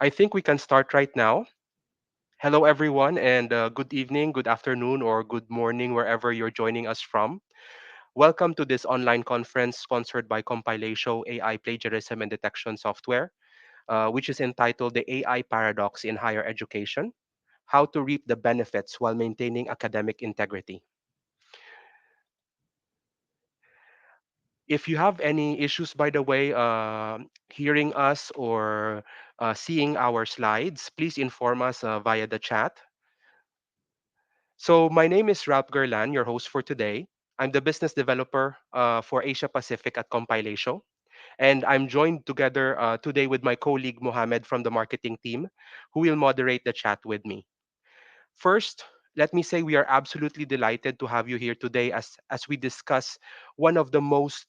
I think we can start right now. Hello, everyone, and good evening, good afternoon, or good morning, wherever you're joining us from. Welcome to this online conference sponsored by Compilatio AI Plagiarism and Detection Software, which is entitled The AI Paradox in Higher Education: How to Reap the Benefits While Maintaining Academic Integrity. If you have any issues, by the way, hearing us or seeing our slides, please inform us via the chat. So my name is Ralp GAERLAN, your host for today. I'm the business developer for Asia Pacific at Compilatio, and I'm joined together today with my colleague Mohammed from the marketing team, who will moderate the chat with me. First, let me say we are absolutely delighted to have you here today as we discuss one of the most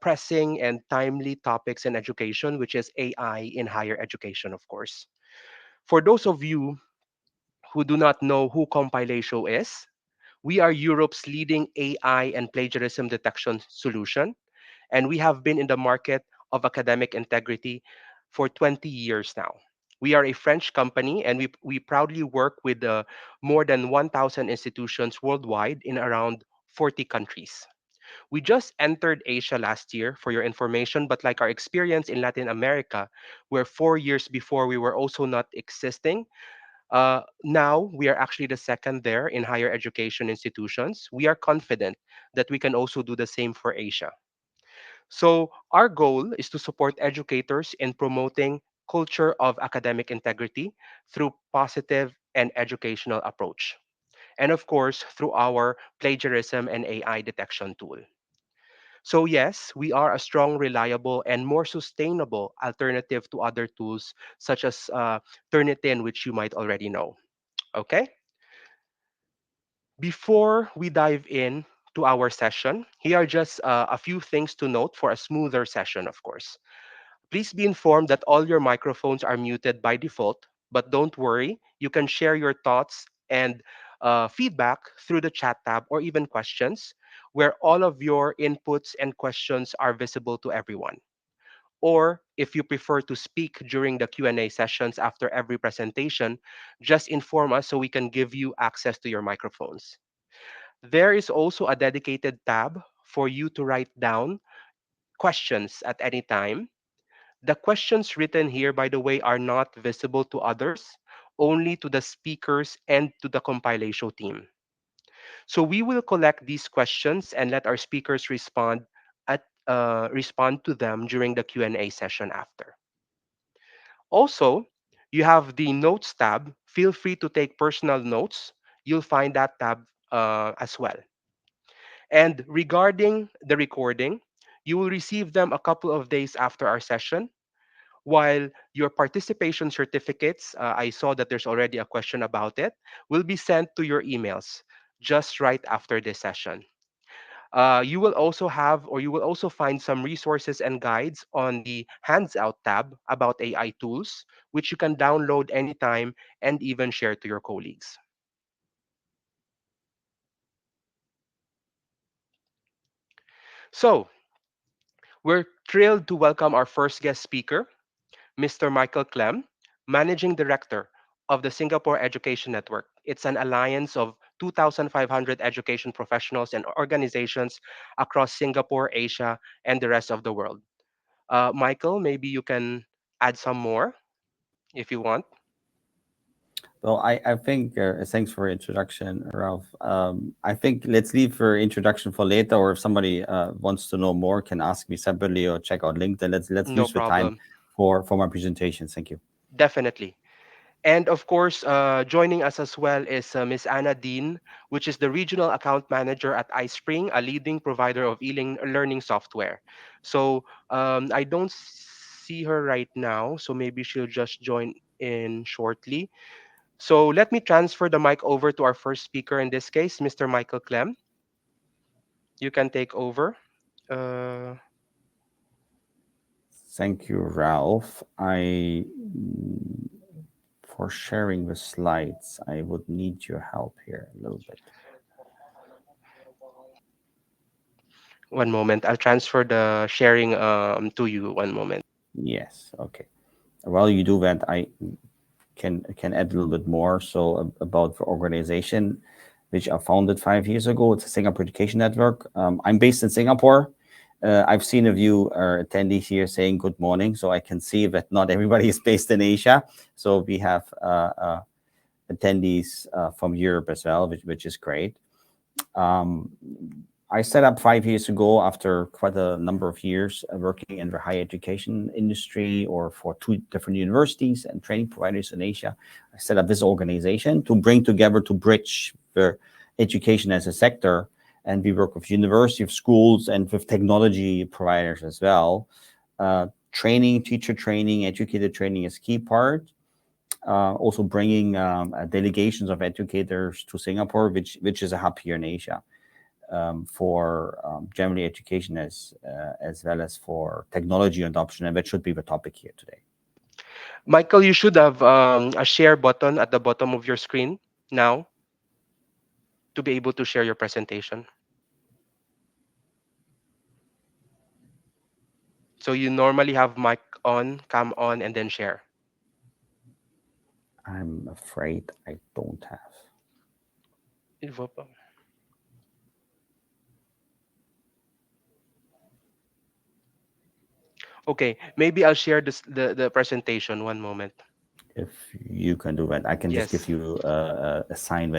pressing and timely topics in education, which is AI in higher education, of course. For those of you who do not know who Compilatio is, we are Europe's leading AI and plagiarism detection solution, and we have been in the market of academic integrity for 20 years now. We are a French company, and we proudly work with more than 1,000 institutions worldwide in around 40 countries. We just entered Asia last year, for your information, but like our experience in Latin America, where 4 years before we were also not existing, now we are actually the second there in higher education institutions. We are confident that we can also do the same for Asia. So our goal is to support educators in promoting culture of academic integrity through positive and educational approach. And of course, through our plagiarism and AI detection tool. So yes, we are a strong, reliable, and more sustainable alternative to other tools such as Turnitin, which you might already know. Okay? Before we dive in to our session, here are just a few things to note for a smoother session, of course. Please be informed that all your microphones are muted by default, but don't worry, you can share your thoughts and feedback through the chat tab or even questions, where all of your inputs and questions are visible to everyone. Or if you prefer to speak during the Q&A sessions after every presentation, just inform us so we can give you access to your microphones. There is also a dedicated tab for you to write down questions at any time. The questions written here, by the way, are not visible to others, only to the speakers and to the compilation team. So we will collect these questions and let our speakers respond to them during the Q&A session after. Also, you have the notes tab. Feel free to take personal notes. You'll find that tab as well. And regarding the recording, you will receive them a couple of days after our session, while your participation certificates, I saw that there's already a question about it, will be sent to your emails just right after this session. You will also find some resources and guides on the Hands Out tab about AI tools, which you can download anytime and even share to your colleagues. So, we're thrilled to welcome our first guest speaker, Mr. Michael Klemm, Managing Director of the Singapore Education Network. It's an alliance of 2,500 education professionals and organizations across Singapore, Asia, and the rest of the world. Michael, maybe you can add some more if you want. Well, I think thanks for introduction, Ralph. I think let's leave for introduction for later, or if somebody wants to know more, can ask me separately or check out LinkedIn. Let's No use the time problem. for my presentation. Thank you. Definitely. And of course, joining us as well is Ms. Anna Dean, which is the Regional Account Manager at iSpring, a leading provider of e-learning software. So I don't see her right now, so maybe she'll just join in shortly. So let me transfer the mic over to our first speaker in this case, Mr. Michael Clem. You can take over. Uh, Thank you, Ralph. For sharing the slides, I would need your help here a little bit. One moment. I'll transfer the sharing to you. One moment. Yes. Okay. While you do that, I can add a little bit more. So about the organization, which I founded 5 years ago. It's a Singapore Education Network. I'm based in Singapore. I've seen a few attendees here saying good morning, so I can see that not everybody is based in Asia. So we have attendees from Europe as well, which is great. Um, I set up 5 years ago after quite a number of years working in the higher education industry or for two different universities and training providers in Asia. I set up this organization to bring together, to bridge the education as a sector. And we work with university, of schools, and with technology providers as well. Training, teacher training, educator training is key part. Also bringing delegations of educators to Singapore, which is a hub here in Asia. For generally education as well as for technology adoption, and that should be the topic here today. Michael, you should have a share button at the bottom of your screen now to be able to share your presentation. So you normally have mic on, cam on, and then share. I'm afraid I don't have. Okay, maybe I'll share the presentation. One moment. If you can do that, I can just give Yes, you a sign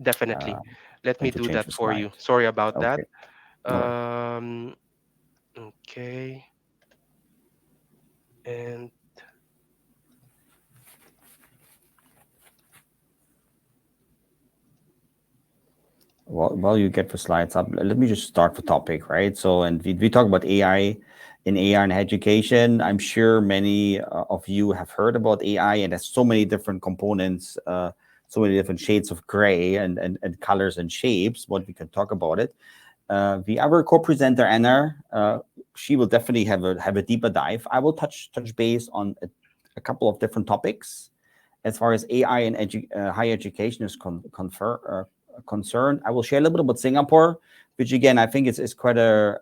definitely. Let when me to do change that the for slide. you. Sorry about that. Okay, no worries. Um, okay. And While you get the slides up, let me just start the topic, right? So, and we talk about AI in AR and education. I'm sure many of you have heard about AI, and there's so many different components, so many different shades of gray and colors and shapes. What we can talk about it. The other co-presenter Anna, she will definitely have a deeper dive. I will touch base on a couple of different topics as far as AI and higher education is concerned. I will share a little bit about Singapore, which again I think is quite a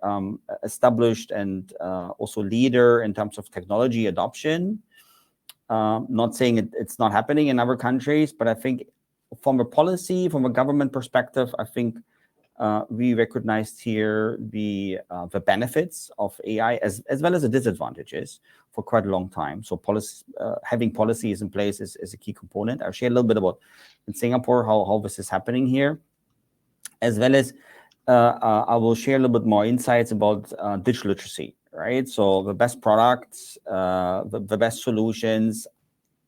established and also leader in terms of technology adoption. Not saying it's not happening in other countries, but I think from a policy, from a government perspective, I think we recognized here the benefits of AI as well as the disadvantages for quite a long time. So having policies in place is a key component. I'll share a little bit about in Singapore how this is happening here, as well as I will share a little bit more insights about digital literacy. Right, so the best products, the best solutions,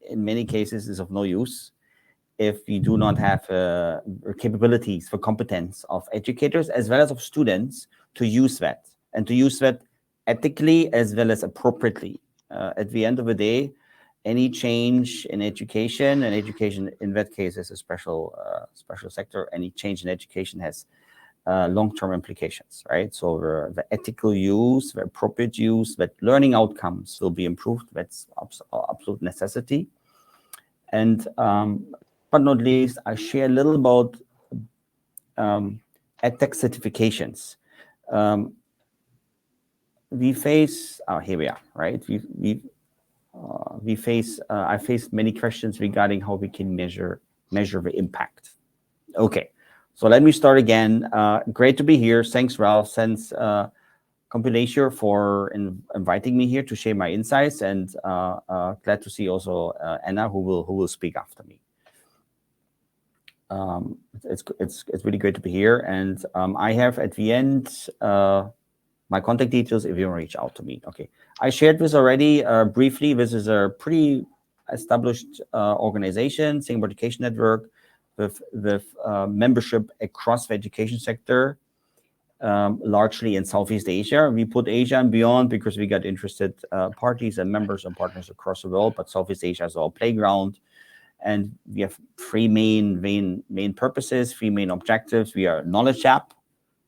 in many cases, is of no use if we do not have capabilities for competence of educators as well as of students to use that and to use that ethically as well as appropriately. At the end of the day, any change in education, and education in that case is a special sector, any change in education has long-term implications, right? So the ethical use, the appropriate use, that learning outcomes will be improved. That's absolute necessity. And but not least, I share a little about EdTech certifications. We face, here we are, right? We face, I faced many questions regarding how we can measure the impact. Okay, so let me start again. Great to be here. Thanks, Ralph. Thanks, Compilatio, for inviting me here to share my insights, and glad to see also Anna, who will speak after me. It's really great to be here, and I have at the end my contact details if you want to reach out to me. Okay, I shared this already briefly. This is a pretty established organization, Singapore Education Network, with membership across the education sector, largely in Southeast Asia. We put Asia and beyond because we got interested parties and members and partners across the world, but Southeast Asia is our playground. And we have three main purposes, three main objectives. We are a knowledge app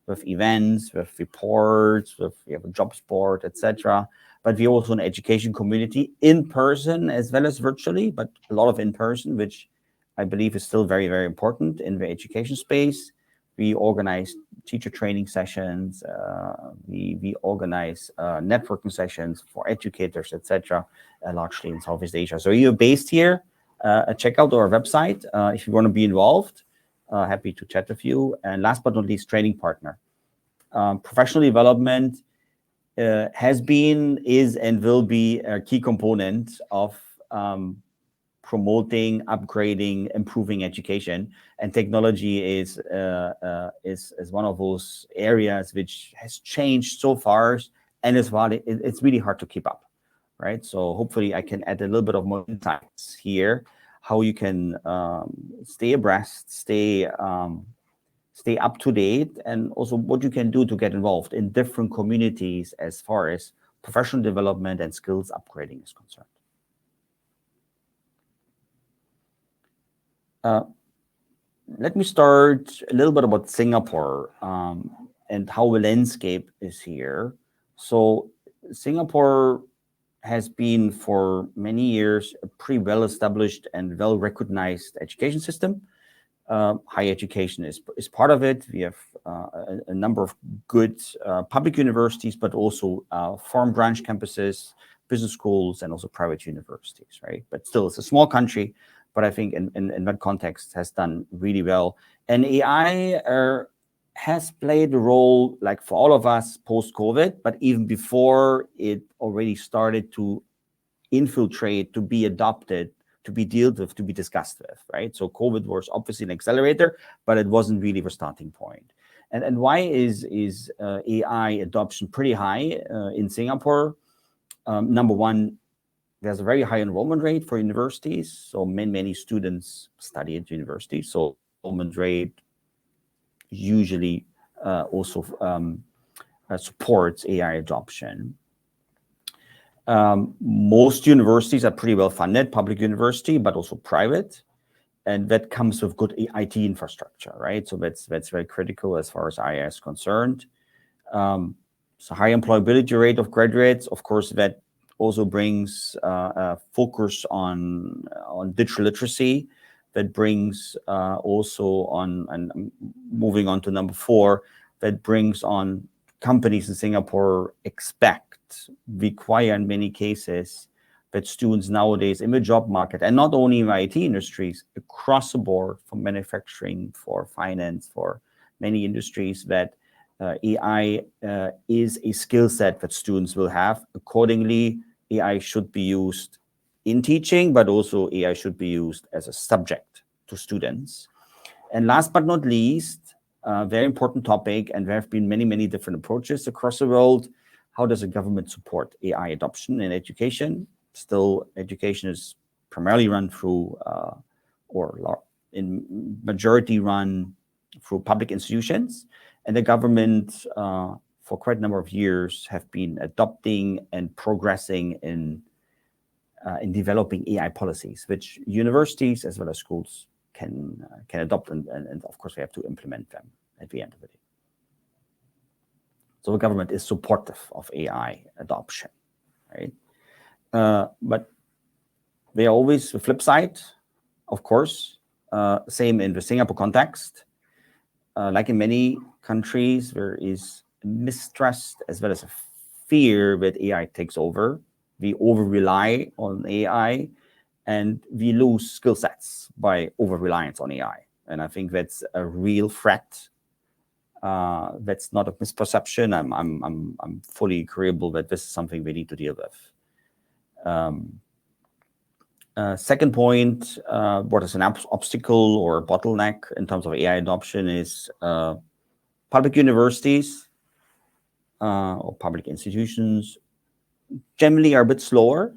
with events, with reports, we have a jobs board, etc. But we also an education community in person as well as virtually, but a lot of in person, which I believe is still very, very important in the education space. We organize teacher training sessions. We organize networking sessions for educators, etc., largely in Southeast Asia. So you're based here. Check out our website if you want to be involved. Happy to chat with you. And last but not least, training partner. Professional development has been, is, and will be a key component of promoting, upgrading, improving education, and technology is one of those areas which has changed so far, and as well, it's really hard to keep up, right? So hopefully, I can add a little bit of more insights here, how you can stay abreast, stay up to date, and also what you can do to get involved in different communities as far as professional development and skills upgrading is concerned. Let me start a little bit about Singapore and how the landscape is here. So Singapore has been for many years a pretty well-established and well-recognized education system. Higher education is part of it. We have a number of good public universities, but also foreign branch campuses, business schools, and also private universities, right? But still, it's a small country, but I think in that context has done really well. And AI has played a role, like for all of us post-COVID, but even before it already started to infiltrate, to be adopted, to be dealt with, to be discussed with, right? So COVID was obviously an accelerator, but it wasn't really the starting point. And why is AI adoption pretty high in Singapore? Number one, there's a very high enrollment rate for universities. So many students study at universities. So enrollment rate usually also supports AI adoption. Most universities are pretty well funded, public university, but also private. And that comes with good IT infrastructure, right? So that's very critical as far as AI is concerned. So high employability rate of graduates, of course, that also brings a focus on digital literacy. That brings also on, and moving on to number 4, that brings on companies in Singapore require in many cases that students nowadays in the job market, and not only in IT industries, across the board, for manufacturing, for finance, for many industries, that AI is a skill set that students will have. Accordingly, AI should be used in teaching, but also AI should be used as a subject to students. And last but not least, a very important topic, and there have been many different approaches across the world. How does a government support AI adoption in education? Still, education is primarily run through, or in majority run through public institutions. And the government, for quite a number of years, have been adopting and progressing in developing AI policies, which universities as well as schools can adopt, and of course we have to implement them at the end of the day. So the government is supportive of AI adoption, right? But there are always the flip side, of course. Same in the Singapore context. Like in many countries, there is mistrust as well as a fear that AI takes over. We over-rely on AI, and we lose skill sets by over-reliance on AI. And I think that's a real threat. That's not a misperception. I'm fully agreeable that this is something we need to deal with. Second point, what is an obstacle or bottleneck in terms of AI adoption is public universities or public institutions generally are a bit slower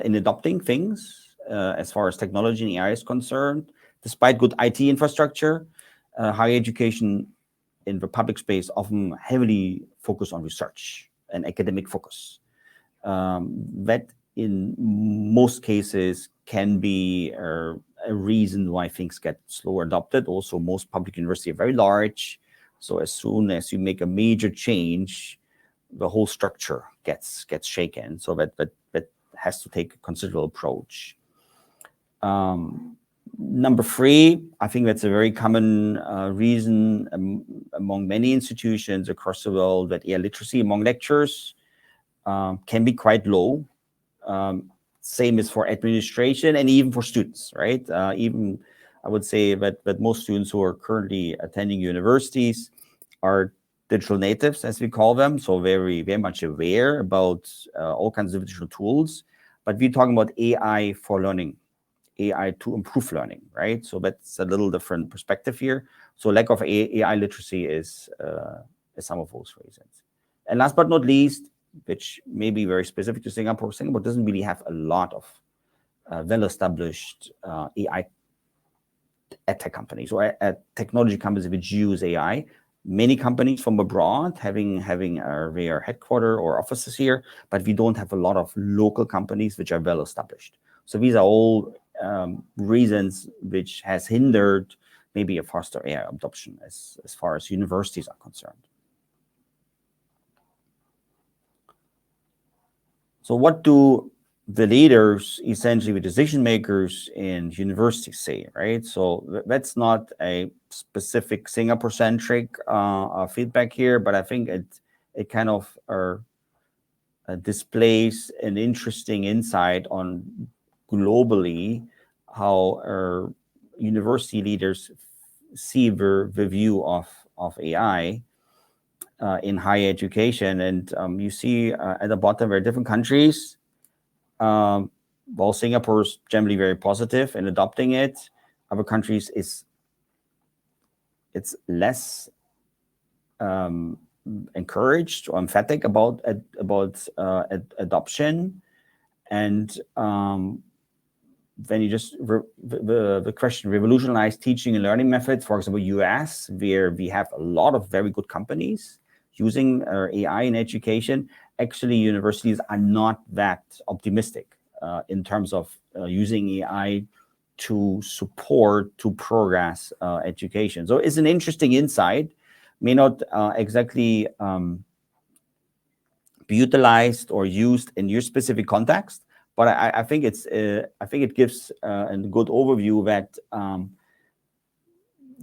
in adopting things as far as technology and AI is concerned. Despite good IT infrastructure, higher education in the public space often heavily focus on research and academic focus. That in most cases can be a reason why things get slower adopted. Also, most public universities are very large. So as soon as you make a major change, the whole structure gets shaken. So that has to take a considerable approach. Number three, I think that's a very common reason among many institutions across the world, that AI literacy among lecturers can be quite low. Um, Same as for administration and even for students, right? Even I would say that most students who are currently attending universities are digital natives, as we call them, so very, very much aware about all kinds of digital tools. But we're talking about AI for learning, AI to improve learning, right? So that's a little different perspective here. So lack of AI literacy is some of those reasons. And last but not least, which may be very specific to Singapore, Singapore doesn't really have a lot of well-established AI tech companies or technology companies which use AI. Many companies from abroad having their headquarter or offices here, but we don't have a lot of local companies which are well established. So these are all reasons which has hindered maybe a faster AI adoption as far as universities are concerned. So what do the leaders, essentially the decision makers in universities say, right? So that's not a specific Singapore-centric feedback here, but I think it kind of displays an interesting insight on globally how university leaders see the view of AI in higher education. And you see at the bottom, there are different countries. While Singapore is generally very positive in adopting it, other countries it's less encouraged or emphatic about adoption. And when you just the question revolutionize teaching and learning methods, for example, US, where we have a lot of very good companies using AI in education, actually universities are not that optimistic in terms of using AI to support, to progress education. So it's an interesting insight, may not exactly be utilized or used in your specific context, but I think I think it gives a good overview that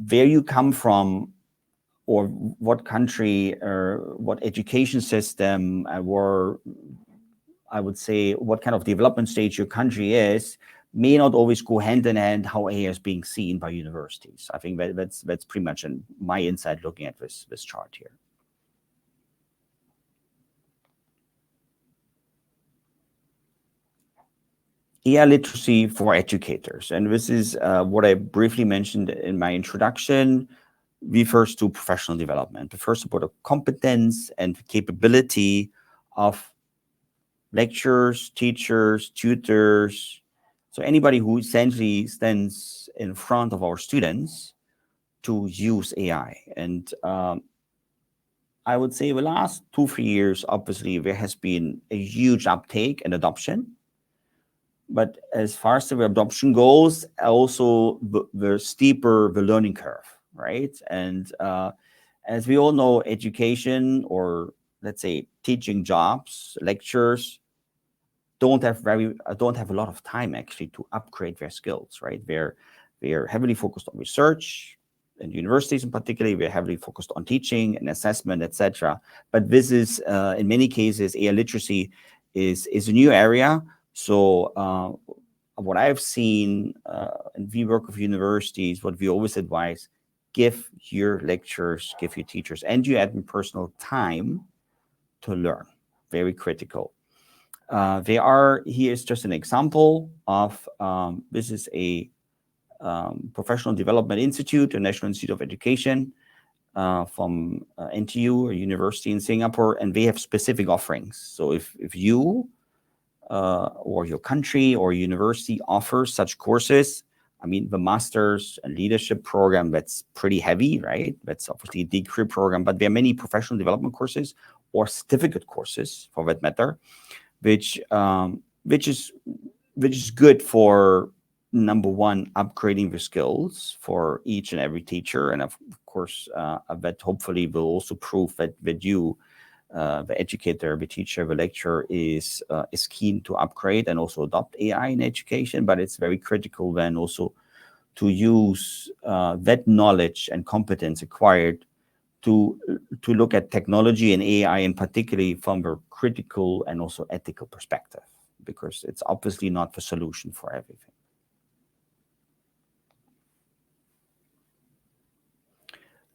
where you come from or what country or what education system or I would say what kind of development stage your country is may not always go hand in hand how AI is being seen by universities. I think that's pretty much my insight looking at this chart here. AI literacy for educators. And this is what I briefly mentioned in my introduction, refers to professional development. The first about the competence and capability of lecturers, teachers, tutors, so anybody who essentially stands in front of our students to use AI. And I would say the last 2-3 years, obviously, there has been a huge uptake and adoption. But as far as the adoption goes, also the steeper the learning curve, right? And as we all know, education or let's say teaching jobs, lectures, don't have a lot of time actually to upgrade their skills, right? They're heavily focused on research, and universities in particular, we're heavily focused on teaching and assessment, etc. But this is in many cases, AI literacy is a new area. So what I've seen, and we work with universities, what we always advise, give your lecturers, give your teachers, and your admin personal time to learn. Very critical. Here's just an example of, this is a professional development institute, a National Institute of Education from NTU, a university in Singapore, and they have specific offerings. So if you or your country or university offers such courses, I mean, the master's and leadership program, that's pretty heavy, right? That's obviously a degree program, but there are many professional development courses or certificate courses, for that matter, which is good for, number one, upgrading the skills for each and every teacher, and of course, that hopefully will also prove that you, the educator, the teacher, the lecturer is keen to upgrade and also adopt AI in education. But it's very critical then also to use that knowledge and competence acquired to look at technology and AI, in particularly from a critical and also ethical perspective, because it's obviously not the solution for everything.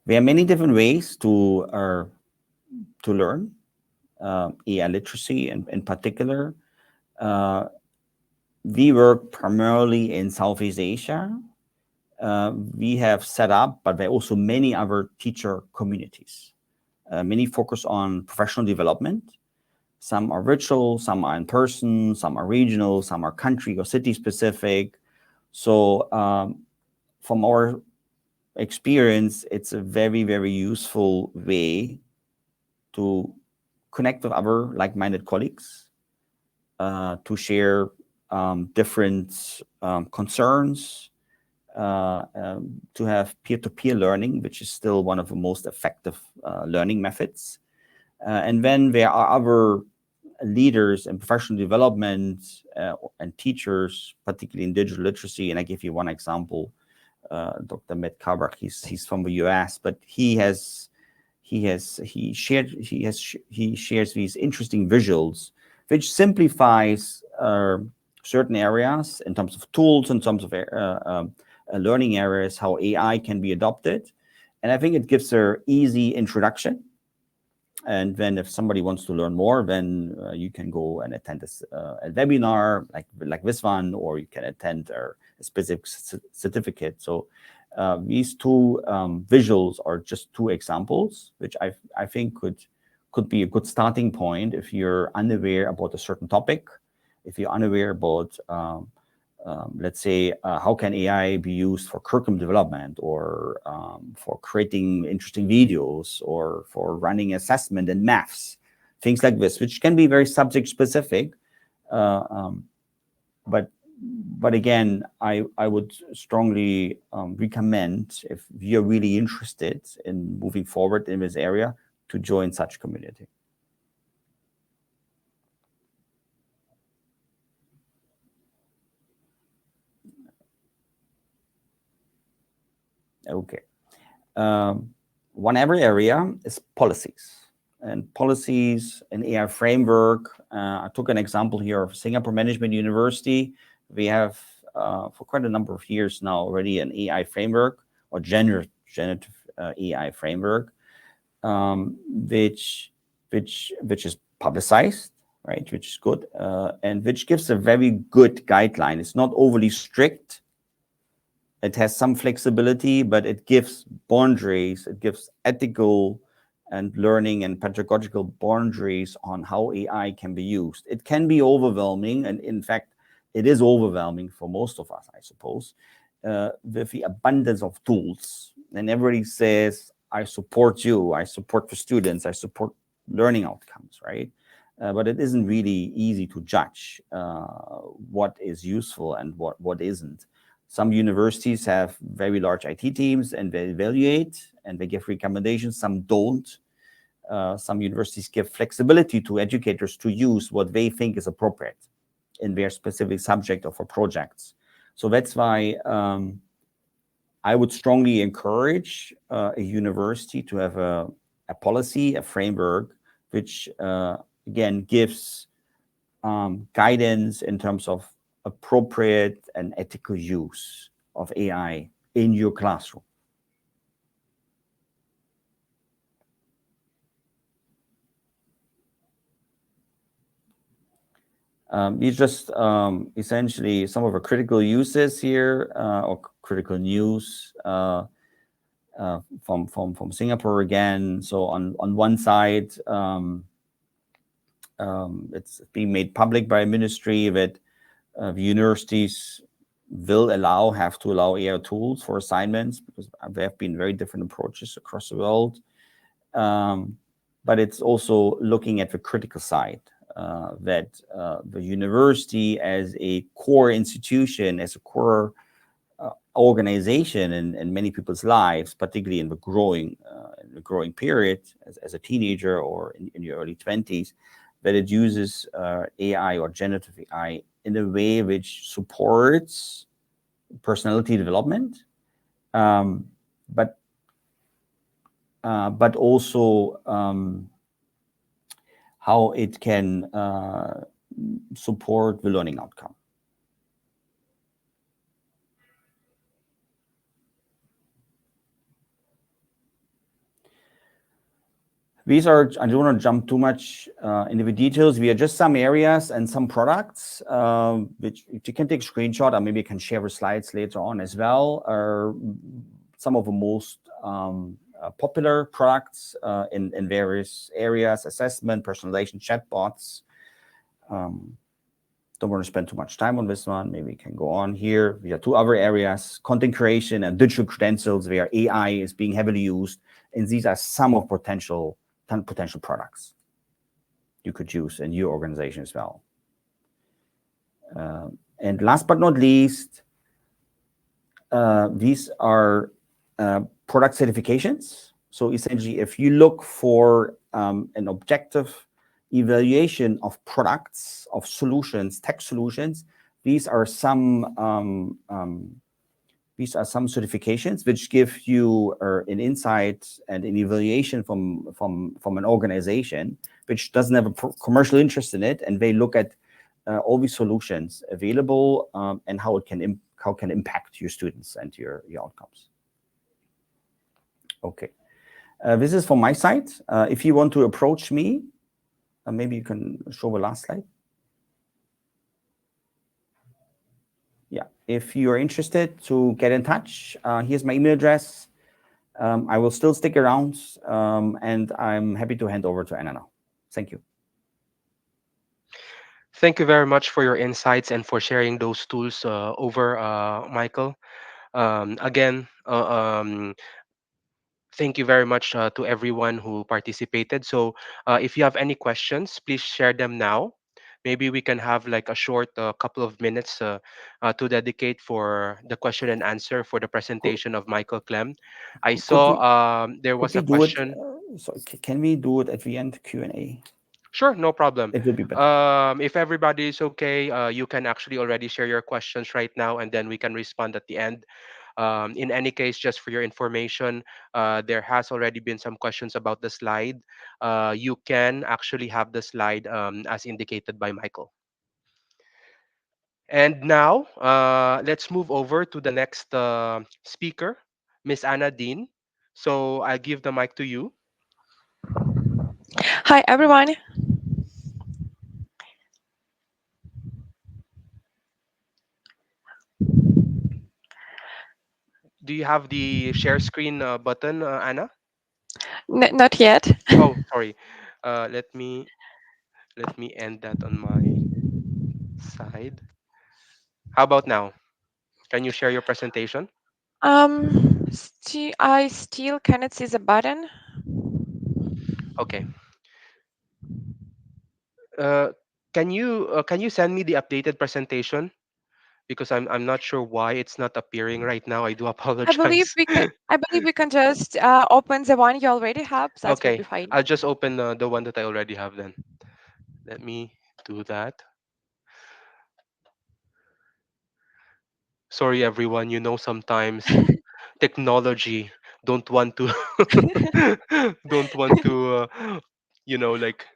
There are many different ways to learn AI literacy, in particular. Uh, we work primarily in Southeast Asia. We have set up, but there are also many other teacher communities. Many focus on professional development. Some are virtual, some are in person, some are regional, some are country or city specific. So from our experience, it's a very, very useful way to connect with other like-minded colleagues, to share different concerns, to have peer-to-peer learning, which is still one of the most effective learning methods. And then there are other leaders in professional development and teachers, particularly in digital literacy. And I give you one example, Dr. Matt Kabak. He's from the US, but he shares these interesting visuals, which simplifies certain areas in terms of tools, in terms of learning areas, how AI can be adopted. And I think it gives an easy introduction. And then if somebody wants to learn more, then you can go and attend a webinar like this one, or you can attend a specific certificate. So these two visuals are just two examples, which I think could be a good starting point if you're unaware about a certain topic, if you're unaware about let's say, how can AI be used for curriculum development, or for creating interesting videos, or for running assessment in maths, things like this, which can be very subject specific. But again, I would strongly recommend, if you're really interested in moving forward in this area, to join such community. Okay. One other area is policies. And policies and AI framework. I took an example here of Singapore Management University. We have, for quite a number of years now already, an AI framework, or generative AI framework, which is publicized, right? Which is good, and which gives a very good guideline. It's not overly strict. It has some flexibility, but it gives boundaries. It gives ethical and learning and pedagogical boundaries on how AI can be used. It can be overwhelming, and in fact, it is overwhelming for most of us, I suppose, with the abundance of tools. And everybody says, I support you, I support the students, I support learning outcomes, right? But it isn't really easy to judge what is useful and what isn't. Some universities have very large IT teams, and they evaluate and they give recommendations. Some don't. Some universities give flexibility to educators to use what they think is appropriate in their specific subject or for projects. So that's why I would strongly encourage a university to have a policy, a framework, which again gives guidance in terms of appropriate and ethical use of AI in your classroom. These just essentially some of our critical uses here, or critical news from Singapore again. So on one side, it's being made public by a ministry that the universities have to allow AI tools for assignments, because there have been very different approaches across the world. But it's also looking at the critical side, that the university as a core institution, as a core organization in many people's lives, particularly in the growing period as a teenager or in your early 20s, that it uses AI or generative AI in a way which supports personality development, um, but but also how it can support the learning outcome. These are, I don't want to jump too much into the details. We are just some areas and some products, which you can take a screenshot, or maybe you can share the slides later on as well, are some of the most popular products in various areas: assessment, personalization, chatbots. Don't want to spend too much time on this one. Maybe we can go on here. We have two other areas: content creation and digital credentials, where AI is being heavily used. And these are some of potential products you could use in your organization as well. And last but not least, these are product certifications. So essentially, if you look for an objective evaluation of products, of solutions, tech solutions, these are some certifications which give you an insight and an evaluation from an organization which doesn't have a commercial interest in it, and they look at all these solutions available and how can impact your students and your outcomes. Okay, this is from my side. If you want to approach me, maybe you can show the last slide. Yeah, if you're interested to get in touch, here's my email address. I will still stick around, and I'm happy to hand over to Anna now. Thank you. Thank you very much for your insights and for sharing those tools over, Michael. Again, thank you very much to everyone who participated. So, if you have any questions, please share them now. Maybe we can have like a short couple of minutes to dedicate for the question and answer for the Could, presentation of Michael Klemm. I could saw we there could was we a do it? question. Can we do it at the end Q&A? Sure, no problem. It will be better. If everybody is okay, you can actually already share your questions right now, and then we can respond at the end. In any case, just for your information, there has already been some questions about the slide. You can actually have the slide as indicated by Michael. And now, let's move over to the next speaker, Miss Anna Dean. So I'll give the mic to you. Hi, everyone. Do you have the share screen button, Anna? Not yet. Oh, sorry. Let me end that on my side. How about now? Can you share your presentation? I still cannot see the button. Okay. Uh, can you send me the updated presentation? Because I'm not sure why it's not appearing right now. I do I believe apologize. we can. I believe we can just open the one you already have. That would be Okay, fine. I'll just open the one that I already have then. Let me do that. Sorry everyone, sometimes technology don't want to don't want to like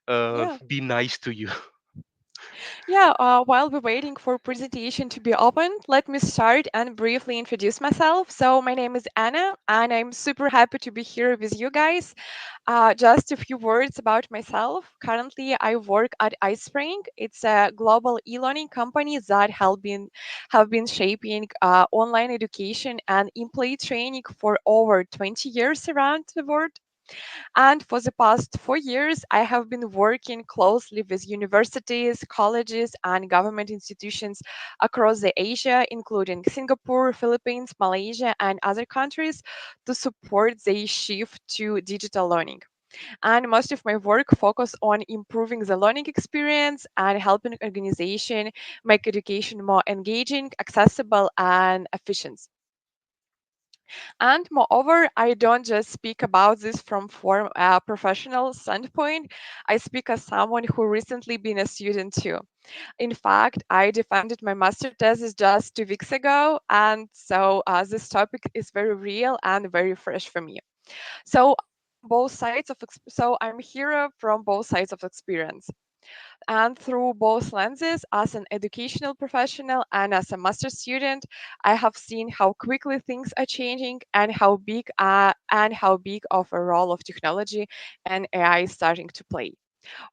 Yeah. be nice to you. Yeah, while we're waiting for presentation to be opened, let me start and briefly introduce myself. So my name is Anna, and I'm super happy to be here with you guys. Just a few words about myself. Currently, I work at iSpring. It's a global e-learning company that have been shaping online education and employee training for over 20 years around the world. And for the past 4 years, I have been working closely with universities, colleges, and government institutions across the Asia, including Singapore, Philippines, Malaysia, and other countries, to support the shift to digital learning. And most of my work focus on improving the learning experience and helping organization make education more engaging, accessible, and efficient. And moreover, I don't just speak about this from form a professional standpoint. I speak as someone who recently been a student too. In fact, I defended my master thesis just 2 weeks ago, and so this topic is very real and very fresh for me. So so I'm here from both sides of experience, and through both lenses, as an educational professional and as a master student, I have seen how quickly things are changing and how big of a role of technology and AI is starting to play.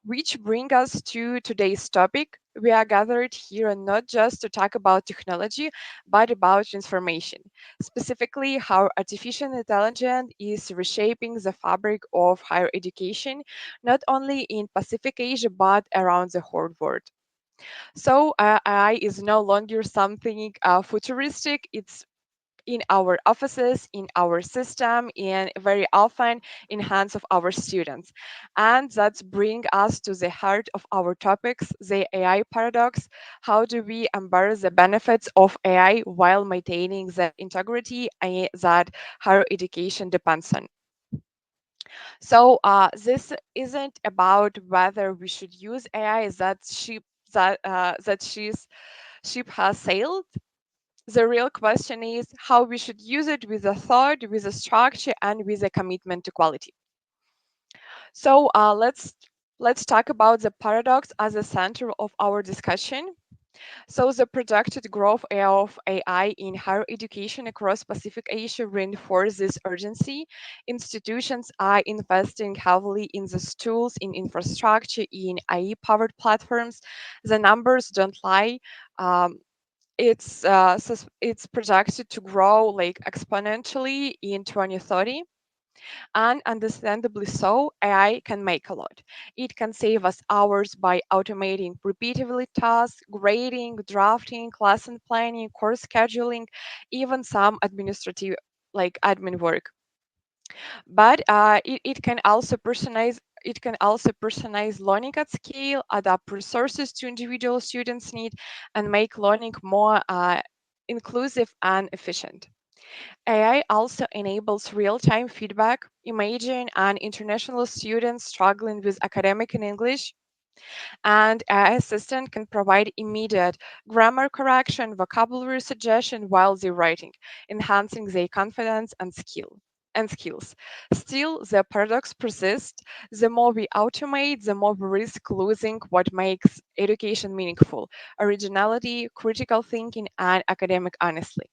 Which bring us to today's topic. We are gathered here not just to talk about technology, but about transformation, specifically how artificial intelligence is reshaping the fabric of higher education, not only in Pacific Asia, but around the whole world. So AI is no longer something futuristic. It's in our offices, in our system, and very often in hands of our students. And that's bring us to the heart of our topics, the AI paradox. How do we embrace the benefits of AI while maintaining the integrity that higher education depends on? So this isn't about whether we should use AI that ship has sailed. The real question is how we should use it with a thought, with a structure, and with a commitment to quality. So let's talk about the paradox as the center of our discussion. So the projected growth of AI in higher education across Pacific Asia reinforces this urgency. Institutions are investing heavily in these tools, in infrastructure, in AI-powered platforms. The numbers don't lie. Um, it's projected to grow like exponentially in 2030, and understandably so. AI can make a lot. It can save us hours by automating repeatedly tasks, grading, drafting, lesson planning, course scheduling, even some administrative like admin work. But it can also personalize learning at scale, adapt resources to individual students' need, and make learning more inclusive and efficient. AI also enables real-time feedback. Imagine an international student struggling with academic in English, and AI assistant can provide immediate grammar correction, vocabulary suggestion while they're writing, enhancing their confidence and skills. Still, the paradox persists. The more we automate, the more we risk losing what makes education meaningful: originality, critical thinking, and academic honesty.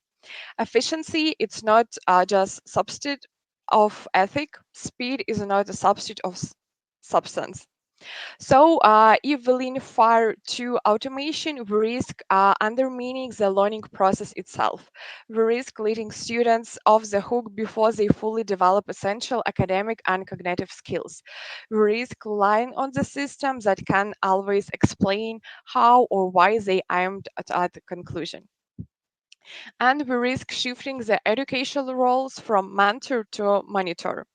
Efficiency, it's not just substitute of ethic. Speed is not a substitute of substance. So if we lean far to automation, we risk undermining the learning process itself. We risk letting students off the hook before they fully develop essential academic and cognitive skills. We risk relying on the system that can always explain how or why they aimed at the conclusion, and we risk shifting the educational roles from mentor to monitor.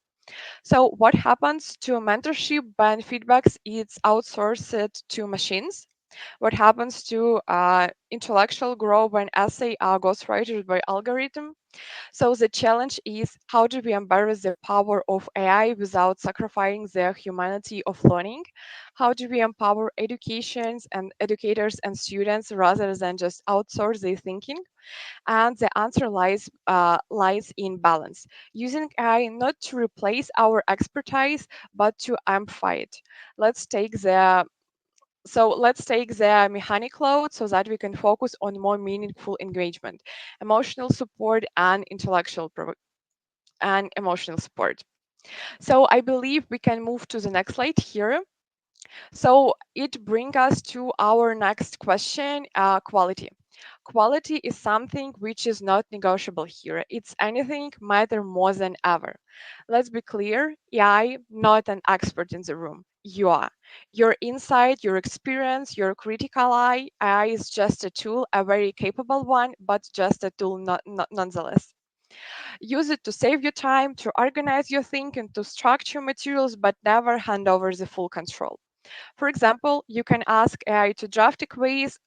So, what happens to mentorship when feedbacks is outsourced to machines? What happens to intellectual growth when essay are ghostwritten by algorithm? So the challenge is how do we embrace the power of AI without sacrificing the humanity of learning? How do we empower educations and educators and students rather than just outsource their thinking? And the answer lies in balance, using AI not to replace our expertise but to amplify it. let's take the let's take the mechanic load so that we can focus on more meaningful engagement, emotional support, and and emotional support. So I believe we can move to the next slide here. So it brings us to our next question, quality. Quality is something which is not negotiable here. It's anything matter more than ever. Let's be clear, AI not an expert in the room. You are. Your insight, your experience, your critical eye. AI is just a tool, a very capable one, but just a tool nonetheless. Use it to save your time, to organize your thinking, to structure materials, but never hand over the full control. For example, you can ask AI to draft a quiz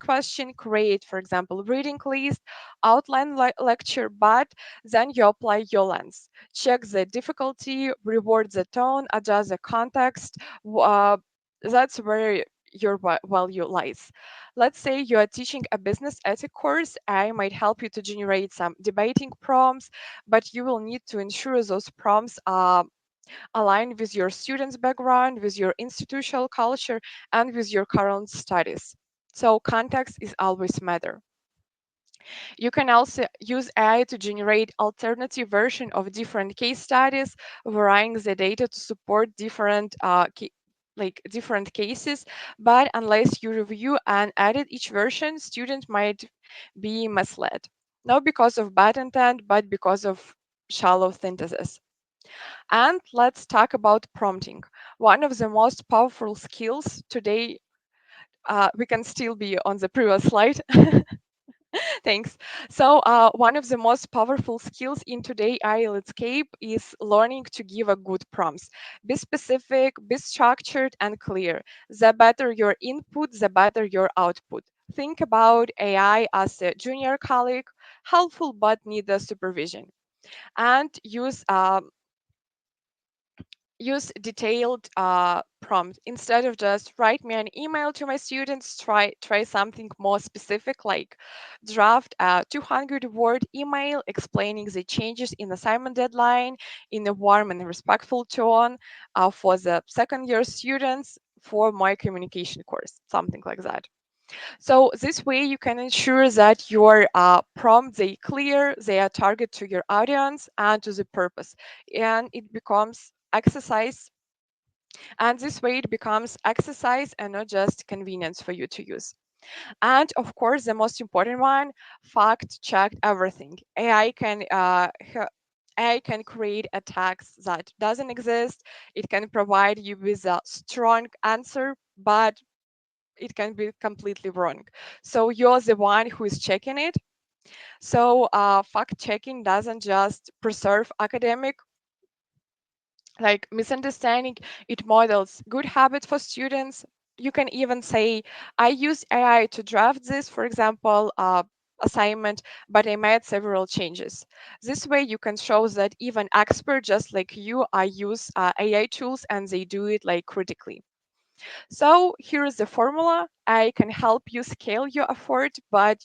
question, create, for example, reading list, outline lecture, but then you apply your lens. Check the difficulty, reward the tone, adjust the context. That's where your value lies. Let's say you are teaching a business ethic course. AI might help you to generate some debating prompts, but you will need to ensure those prompts are align with your students' background, with your institutional culture, and with your current studies. So context is always matter. You can also use AI to generate alternative version of different case studies, varying the data to support different like different cases, but unless you review and edit each version, students might be misled. Not because of bad intent, but because of shallow synthesis. And let's talk about prompting. One of the most powerful skills today, we can still be on the previous slide. Thanks. So, one of the most powerful skills in today AI landscape is learning to give a good prompts. Be specific, be structured, and clear. The better your input, the better your output. Think about AI as a junior colleague, helpful but need the supervision. And use detailed prompt instead of just write me an email to my students. Try something more specific, like draft a 200-word email explaining the changes in assignment deadline in a warm and respectful tone for the second year students for my communication course, something like that. So this way you can ensure that your prompts, they clear, they are target to your audience and to the purpose, and it becomes exercise. And this way it becomes exercise and not just convenience for you to use. And of course, the most important one, fact check everything. AI can create a text that doesn't exist. It can provide you with a strong answer, but it can be completely wrong. So you're the one who is checking it. So fact checking doesn't just preserve academic like misunderstanding, it models good habits for students. You can even say, I use AI to draft this, for example, assignment, but I made several changes. This way you can show that even experts just like you I use AI tools and they do it like critically. So here is the formula. I can help you scale your effort, but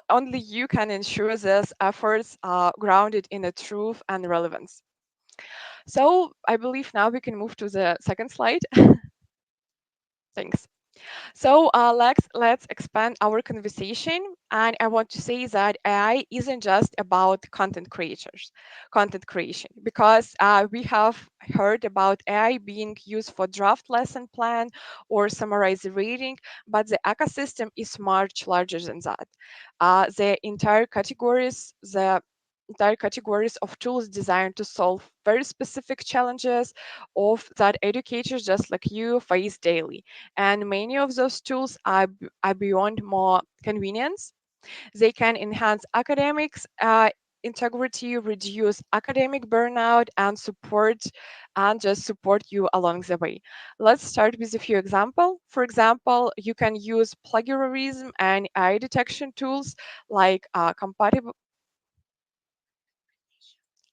only you can ensure these efforts are grounded in the truth and relevance. So I believe now we can move to the second slide. Thanks. So let's expand our conversation, and I want to say that AI isn't just about content creation, because we have heard about AI being used for draft lesson plan or summarize the reading, but the ecosystem is much larger than that. The entire categories of tools designed to solve very specific challenges of that educators just like you face daily, and many of those tools are beyond more convenience. They can enhance academics integrity, reduce academic burnout, and just support you along the way. Let's start with a few examples. For example, you can use plagiarism and AI detection tools like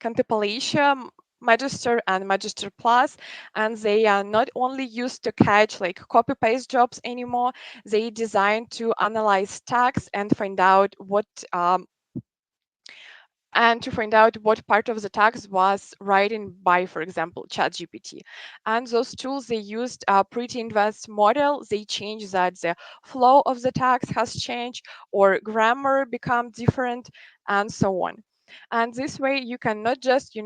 Compilatio, Magister, and Magister Plus, and they are not only used to catch like copy paste jobs anymore. They designed to analyze tags and to find out what part of the text was written by, for example, ChatGPT. And those tools, they used a pretty advanced model. They changed that the flow of the text has changed or grammar become different and so on. And this way you can not just,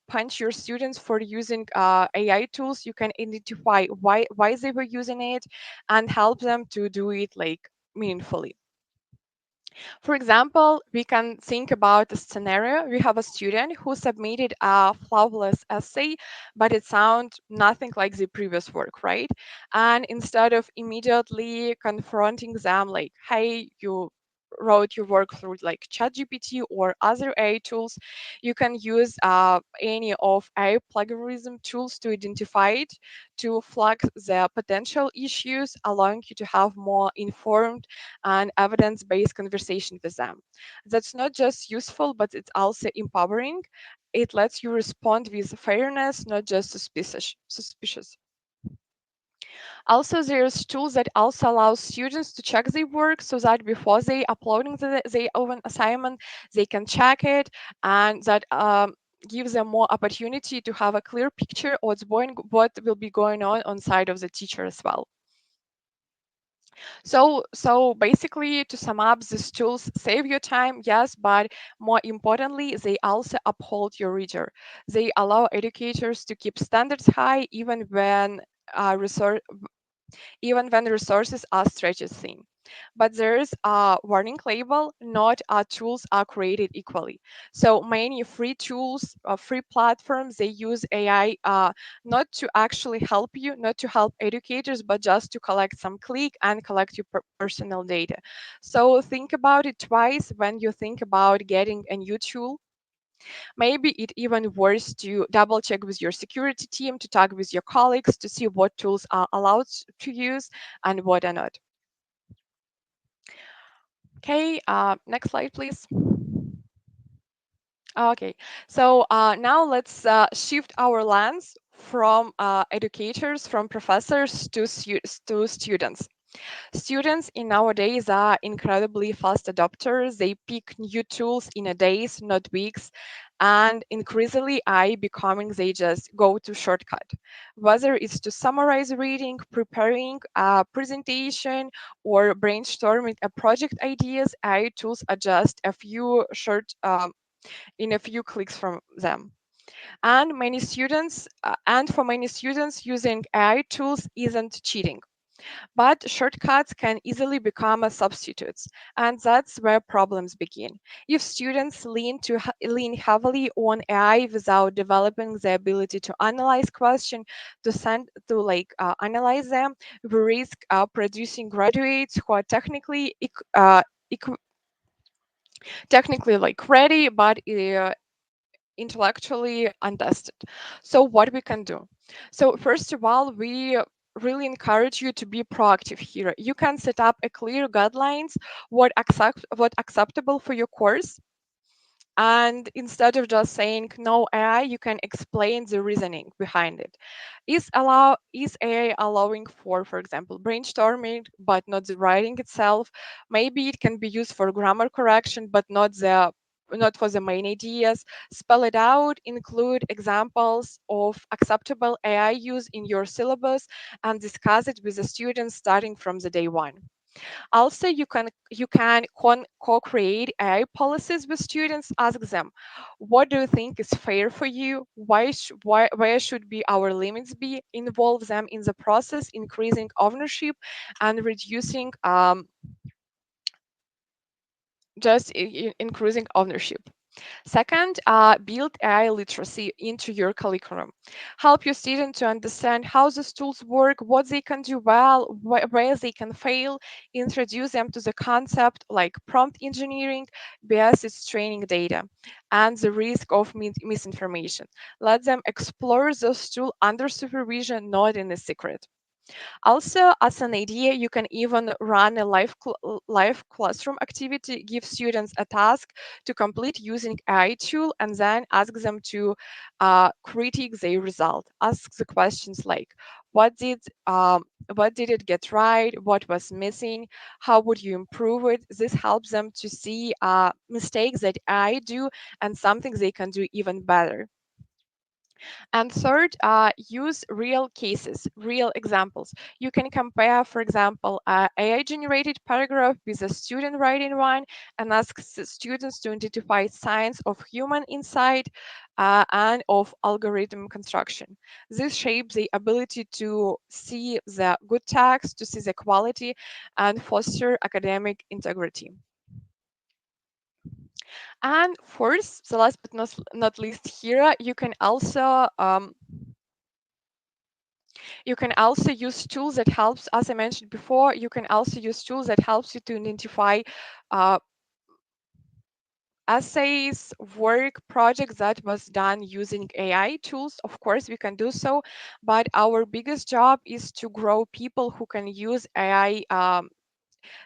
punch your students for using AI tools. You can identify why they were using it and help them to do it like meaningfully. For example, we can think about a scenario. We have a student who submitted a flawless essay, but it sounds nothing like the previous work, right? And instead of immediately confronting them like, hey, you wrote your work through like ChatGPT or other AI tools, you can use any of AI plagiarism tools to identify it, to flag the potential issues, allowing you to have more informed and evidence-based conversation with them. That's not just useful, but it's also empowering. It lets you respond with fairness, not just suspicious. Also, there's tools that also allow students to check their work so that before they uploading their own assignment, they can check it, and that gives them more opportunity to have a clear picture of what will be going on side of the teacher as well. So basically, to sum up, these tools save your time, yes, but more importantly, they also uphold your reader. They allow educators to keep standards high resource even when resources are stretched thin. But there is a warning label, not all tools are created equally. So many free tools, free platforms, they use AI not to actually help you, not to help educators, but just to collect some click and collect your personal data. So think about it twice when you think about getting a new tool. Maybe it even worse to double check with your security team, to talk with your colleagues to see what tools are allowed to use and what are not. Okay, next slide, please. Okay, so now let's shift our lens from educators, from professors to students. Students in nowadays are incredibly fast adopters. They pick new tools in a days, not weeks, and increasingly I becoming they just go to shortcut. Whether it's to summarize reading, preparing a presentation, or brainstorming a project ideas, AI tools are just a few short in a few clicks from them. And for many students, using AI tools isn't cheating, but shortcuts can easily become a substitutes, and that's where problems begin. If students lean heavily on AI without developing the ability to analyze question, analyze them, we risk producing graduates who are equ- technically like ready, but intellectually untested. So what we can do? So first of all, we really encourage you to be proactive here. You can set up a clear guidelines, what acceptable for your course, and instead of just saying no AI, you can explain the reasoning behind it. Is AI allowing for example, brainstorming, but not the writing itself? Maybe it can be used for grammar correction, but not for the main ideas. Spell it out, include examples of acceptable AI use in your syllabus, and discuss it with the students starting from the day one. Also, you can co-create AI policies with students. Ask them, what do you think is fair for you? Where should be our limits be? Involve them in the process, increasing ownership and reducing increasing ownership. Second, build AI literacy into your curriculum. Help your students to understand how these tools work, what they can do well, where they can fail. Introduce them to the concept like prompt engineering, bias is training data, and the risk of misinformation. Let them explore those tools under supervision, not in a secret. Also, as an idea, you can even run a live classroom activity, give students a task to complete using AI tool, and then ask them to critique their result. Ask the questions like, what did um, what did it get right? What was missing? How would you improve it? This helps them to see mistakes that I do and something they can do even better. And third, use real cases, real examples. You can compare, for example, a AI-generated paragraph with a student writing one and ask students to identify signs of human insight and of algorithm construction. This shapes the ability to see the good text, to see the quality, and foster academic integrity. And fourth, the last but not least here, you can also You can also use tools that helps, as I mentioned before, you can also use tools that helps you to identify uh, essays, work, projects that was done using AI tools. Of course, we can do so, but our biggest job is to grow people who can use AI,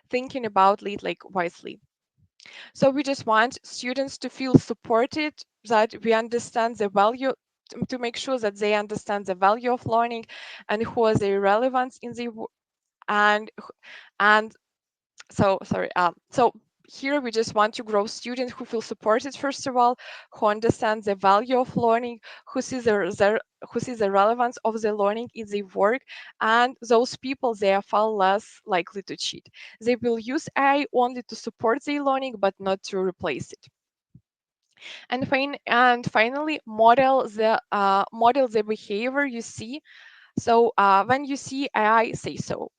thinking about it like wisely. So we just want students to feel supported, that we understand the value, to make sure that they understand the value of learning and who is the relevance in the and and so sorry so here we just want to grow students who feel supported, first of all, who understand the value of learning, who sees who sees the relevance of the learning in their work, and those people, they are far less likely to cheat. They will use AI only to support their learning but not to replace it. And finally, model the behavior you see. So when you see AI, say so.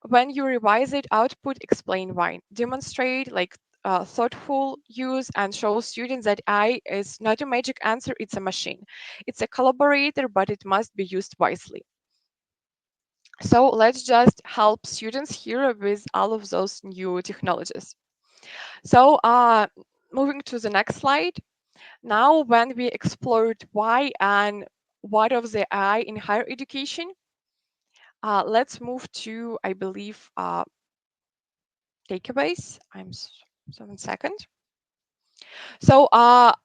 When you revise it, output, explain why. Demonstrate like thoughtful use and show students that AI is not a magic answer, it's a machine. It's a collaborator, but it must be used wisely. So let's just help students here with all of those new technologies. So moving to the next slide. Now, when we explored why and what of the AI in higher education, let's move to, I believe, takeaways. So 1 second. So,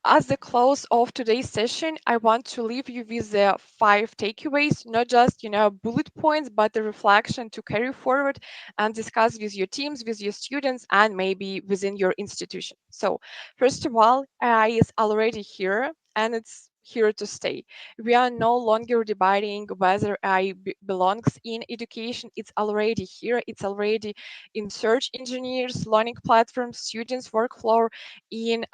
as the close of today's session, I want to leave you with the 5 takeaways, not just bullet points, but the reflection to carry forward and discuss with your teams, with your students, and maybe within your institution. So, first of all, AI is already here, and it's here to stay. We are no longer debating whether AI belongs in education. It's already here. It's already in search engineers, learning platforms, students' workflow, in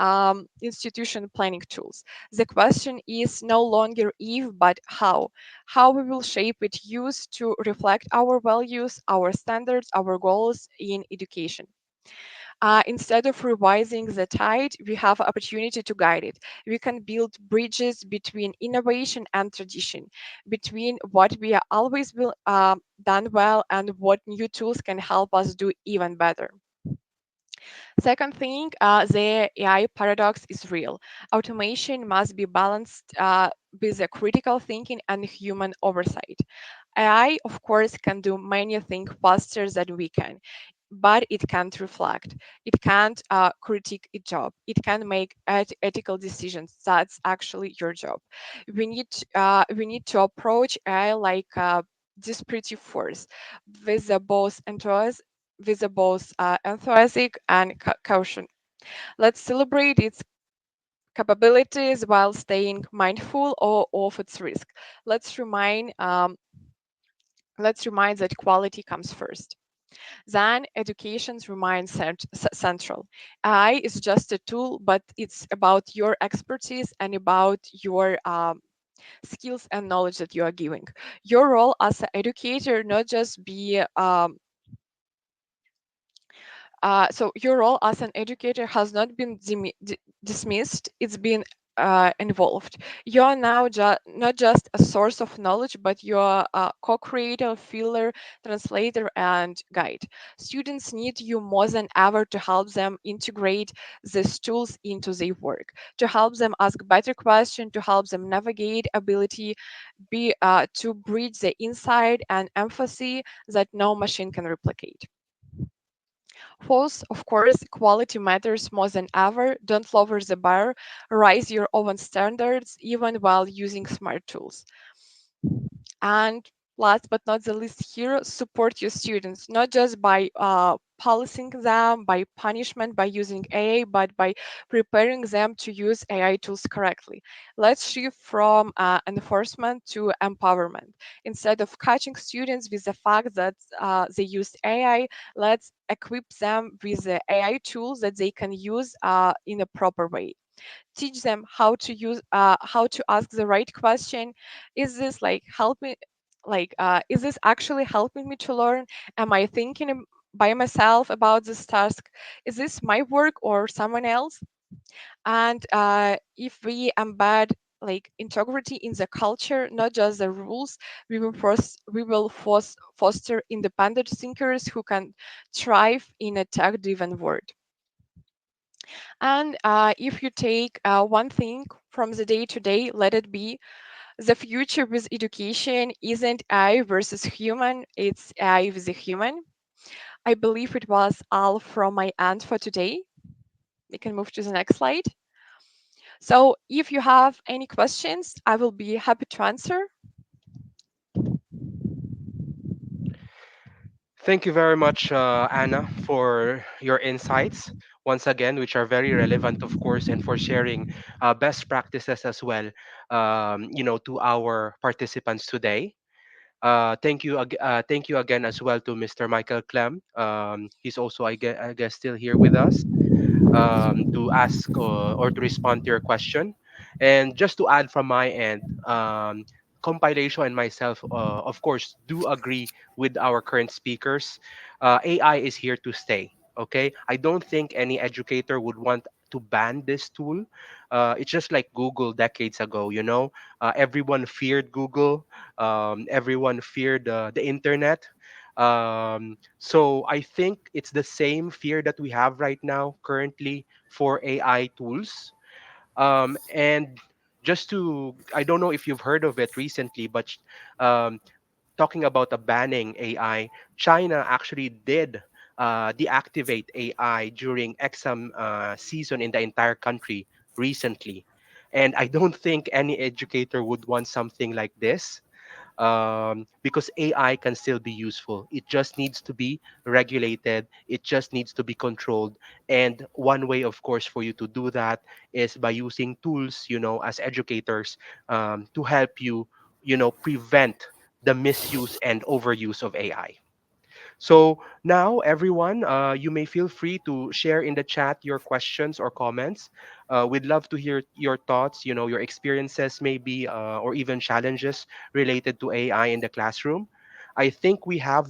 institution planning tools. The question is no longer if, but how. How we will shape its use to reflect our values, our standards, our goals in education. Instead of revising the tide, we have opportunity to guide it. We can build bridges between innovation and tradition, between what we are always done well and what new tools can help us do even better. Second thing, the AI paradox is real. Automation must be balanced with a critical thinking and human oversight. AI, of course, can do many things faster than we can, but it can't reflect. It can't critique its job. It can make ethical decisions. That's actually your job. We need to approach AI like this pretty force, with the both enthusiastic and caution. Let's celebrate its capabilities while staying mindful of its risk. Let's remind um, let's remind that quality comes first. Then education remains central. AI is just a tool, but it's about your expertise and about your skills and knowledge that you are giving. Your role as an educator not just be so your role as an educator has not been dismissed, it's been involved. You're now not just a source of knowledge, but you're a co-creator, filler, translator, and guide. Students need you more than ever to help them integrate these tools into their work, to help them ask better questions, to help them navigate ability, to bridge the insight and empathy that no machine can replicate. Fourth, of course, quality matters more than ever. Don't lower the bar, raise your own standards, even while using smart tools. And last but not the least here, support your students, not just by policing them, by punishment, by using AI, but by preparing them to use AI tools correctly. Let's shift from enforcement to empowerment. Instead of catching students with the fact that they used AI, let's equip them with the AI tools that they can use in a proper way. Teach them how to ask the right question. Is this like help me, is this actually helping me to learn? Am I thinking by myself about this task? Is this my work or someone else? And if we embed like integrity in the culture, not just the rules. We will foster independent thinkers who can thrive in a tech-driven world. And if you take one thing from the day to day, let it be the future with education isn't AI versus human, it's AI with a human. I believe it was all from my end for today. We can move to the next slide. So if you have any questions, I will be happy to answer. Thank you very much, Anna, for your insights once again, which are very relevant, of course, and for sharing best practices as well, to our participants today. Thank you again as well to Mr. Michael Klemm. He's also, I guess, still here with us to ask or to respond to your question. And just to add from my end, Compilation and myself, of course, do agree with our current speakers. AI is here to stay. Okay, I don't think any educator would want to ban this tool. It's just like Google decades ago. Everyone feared Google. Everyone feared the internet. So I think it's the same fear that we have right now currently for AI tools. And just to, I don't know if you've heard of it recently, but um, talking about the banning AI, China actually did deactivate AI during exam season in the entire country recently. And I don't think any educator would want something like this, because AI can still be useful. It just needs to be regulated. It just needs to be controlled. And one way, of course, for you to do that is by using tools, as educators, to help you, prevent the misuse and overuse of AI. So now, everyone, you may feel free to share in the chat your questions or comments. We'd love to hear your thoughts, your experiences, maybe, or even challenges related to AI in the classroom. I think we have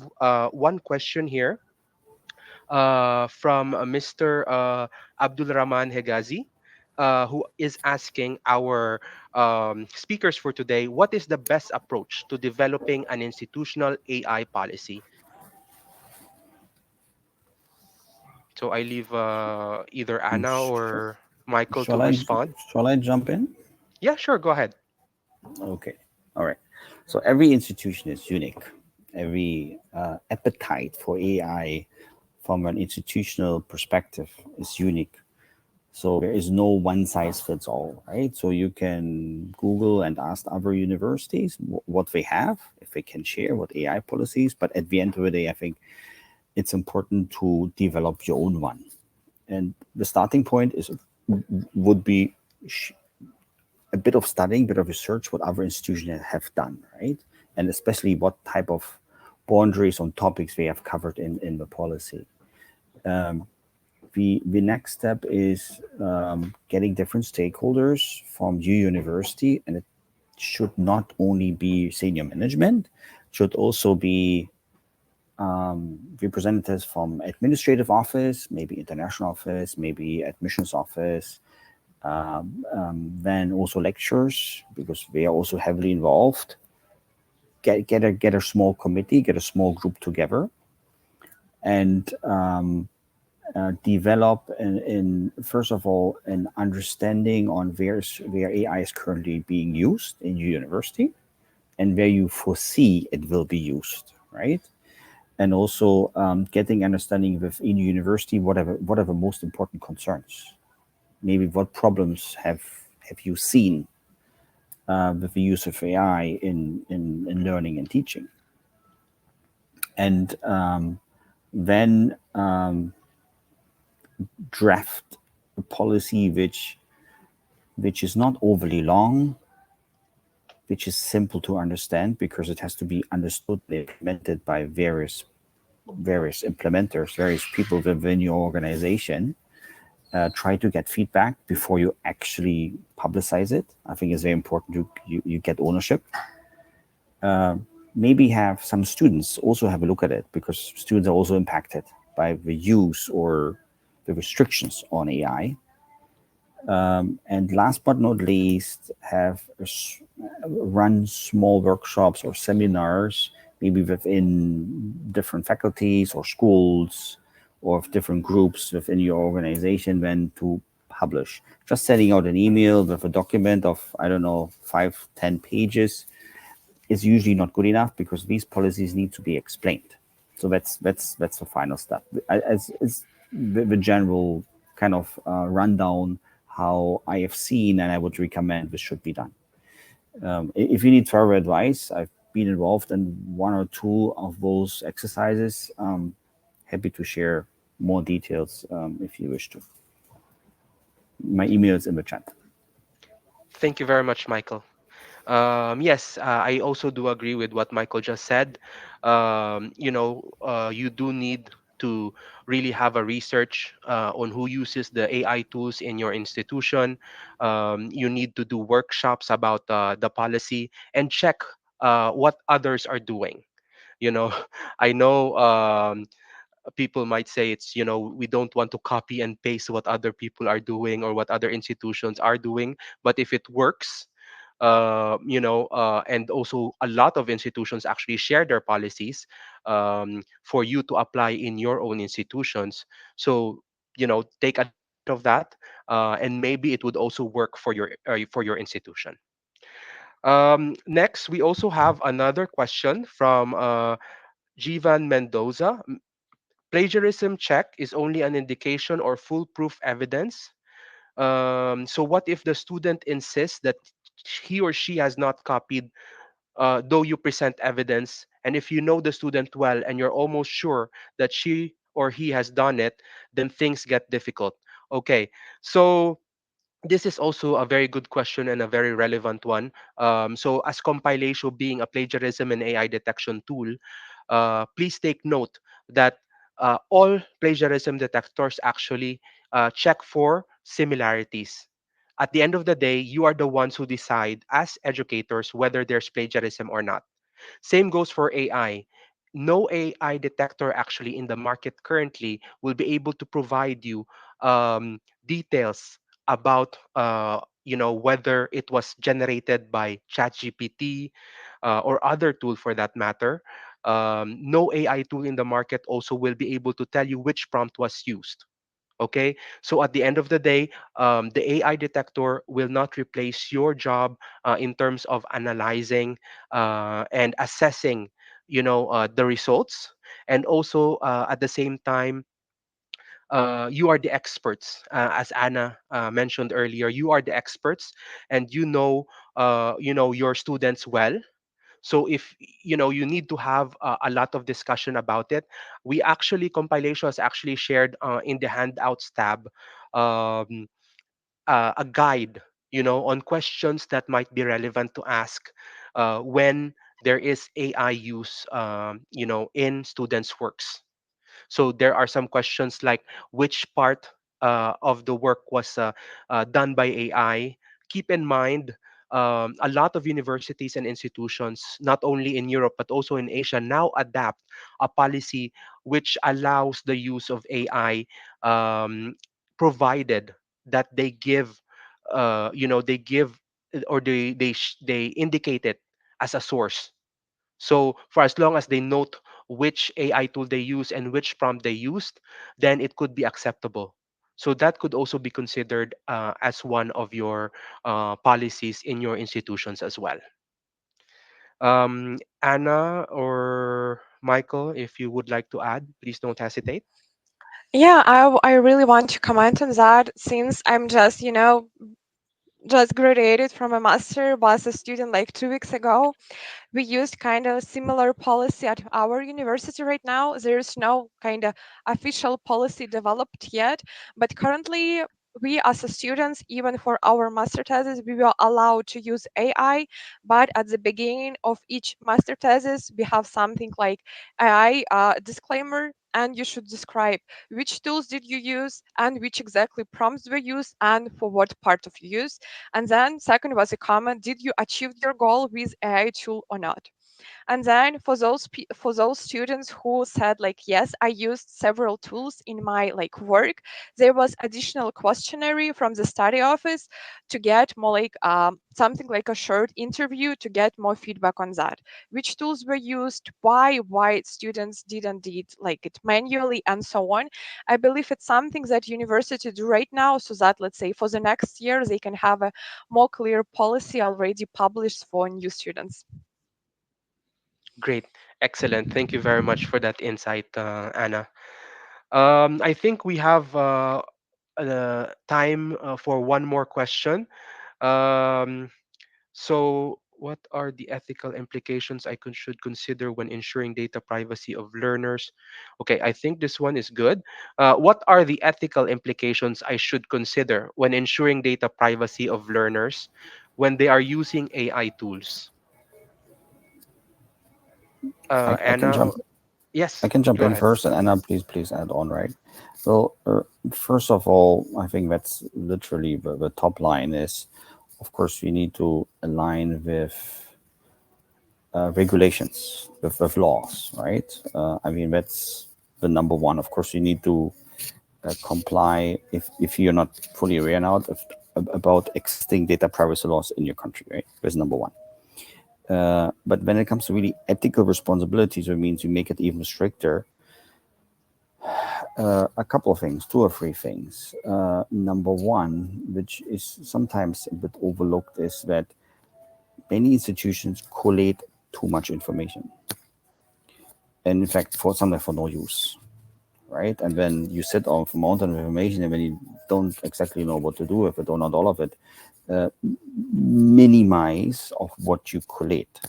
one question here from Mr. Abdul Rahman Hegazi, who is asking our speakers for today, what is the best approach to developing an institutional AI policy? So I leave either Anna Sh- or Michael to Shall I respond. shall I jump in? Yeah, sure, go ahead. Okay. All right. So every institution is unique. Every appetite for AI from an institutional perspective is unique. So there is no one size fits all, right? So you can Google and ask other universities what they have, if they can share what AI policies. But at the end of the day, I think it's important to develop your own one. And the starting point is would be a bit of studying, a bit of research what other institutions have done, right? And especially what type of boundaries on topics they have covered in the policy. Um, the next step is getting different stakeholders from your university, and it should not only be senior management, should also be representatives from administrative office, maybe international office, maybe admissions office, then also lecturers because they are also heavily involved. Get a small committee, get a small group together, and develop in first of all an understanding on where AI is currently being used in your university and where you foresee it will be used, right? And also getting understanding within your university what are the most important concerns. Maybe what problems have you seen with the use of AI in learning and teaching, and then draft a policy which is not overly long, which is simple to understand because it has to be understood and implemented by various implementers, various people within your organization. Try to get feedback before you actually publicize it. I think it's very important you get ownership. Maybe have some students also have a look at it because students are also impacted by the use or the restrictions on AI. And last but not least, run small workshops or seminars, maybe within different faculties or schools or different groups within your organization when to publish. Just sending out an email with a document of, I don't know, 5, 10 pages is usually not good enough because these policies need to be explained. So that's the final step. As the general kind of rundown how I have seen and I would recommend this should be done. If you need further advice, I've been involved in one or two of those exercises. Happy to share more details if you wish to. My email is in the chat. Thank you very much, Michael. Yes, I also do agree with what Michael just said. You do need to really have a research on who uses the AI tools in your institution. You need to do workshops about the policy and check what others are doing. You know, I know people might say it's, we don't want to copy and paste what other people are doing or what other institutions are doing, but if it works, and also a lot of institutions actually share their policies for you to apply in your own institutions. So, take advantage of that, and maybe it would also work for your institution. Next, we also have another question from Jivan Mendoza. Plagiarism check is only an indication or foolproof evidence. So what if the student insists that he or she has not copied, though you present evidence, and if you know the student well and you're almost sure that she or he has done it, then things get difficult. Okay, so this is also a very good question and a very relevant one. So as Compilatio being a plagiarism and AI detection tool, please take note that all plagiarism detectors actually check for similarities. At the end of the day, you are the ones who decide as educators whether there's plagiarism or not. Same goes for AI. No AI detector actually in the market currently will be able to provide you details about whether it was generated by ChatGPT or other tool for that matter. No AI tool in the market also will be able to tell you which prompt was used. Okay, so at the end of the day, the AI detector will not replace your job in terms of analyzing and assessing, the results, and also at the same time, you are the experts, as Anna mentioned earlier. You are the experts, and your students well. So if you need to have a lot of discussion about it, we actually Compilation has actually shared in the handouts tab um, a guide, on questions that might be relevant to ask when there is AI use, in students' works. So there are some questions like which part of the work was done by AI. Keep in mind, a lot of universities and institutions, not only in Europe but also in Asia, now adapt a policy which allows the use of AI, provided that they give or they indicate it as a source. So for as long as they note which AI tool they use and which prompt they used, then it could be acceptable. So that could also be considered as one of your policies in your institutions as well. Anna or Michael, if you would like to add, please don't hesitate. Yeah, I really want to comment on that since I'm just graduated from a master, was a student like 2 weeks ago. We used kind of similar policy at our university right now. There's no kind of official policy developed yet, but currently we as a students, even for our master thesis, we were allowed to use AI, but at the beginning of each master thesis, we have something like AI disclaimer, and you should describe which tools did you use and which exactly prompts were used and for what part of use. And then second was a comment, did you achieve your goal with AI tool or not? And then for those students who said like, yes, I used several tools in my like work, there was additional questionnaire from the study office to get more like something like a short interview to get more feedback on that, which tools were used, why students didn't did like it manually, and so on. I believe it's something that university do right now, so that let's say for the next year they can have a more clear policy already published for new students. Great. Excellent. Thank you very much for that insight, Anna. I think we have time for one more question. Um, so, what are the ethical implications should consider when ensuring data privacy of learners? Okay, I think this one is good. What are the ethical implications I should consider when ensuring data privacy of learners when they are using AI tools? I can Anna, jump. I yes, can jump go in ahead. first, and Anna, please add on. Right. So, first of all, I think that's literally the top line is, of course, we need to align with regulations, with laws, right? I mean, that's the number one. Of course, you need to comply if you're not fully aware now about existing data privacy laws in your country, right? That's number one. But when it comes to really ethical responsibilities, it means you make it even stricter. A couple of things, two or three things. Number one, which is sometimes a bit overlooked, is that many institutions collate too much information, and in fact, for sometimes for no use, right? And then you sit on a mountain of information, and when you don't exactly know what to do with it or not all of it, uh, minimize of what you collate.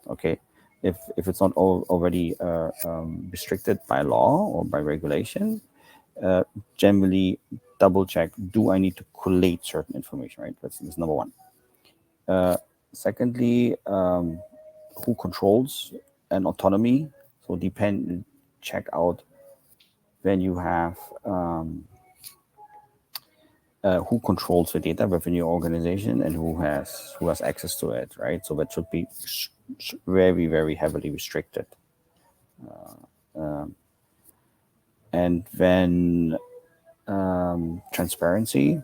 Okay, if it's not already restricted by law or by regulation, uh, generally double check: do I need to collate certain information? Right, that's number one. Uh, Secondly, who controls and autonomy? So depend check out when you have who controls the data within your organization and who has access to it, right? So that should be very heavily restricted. And then transparency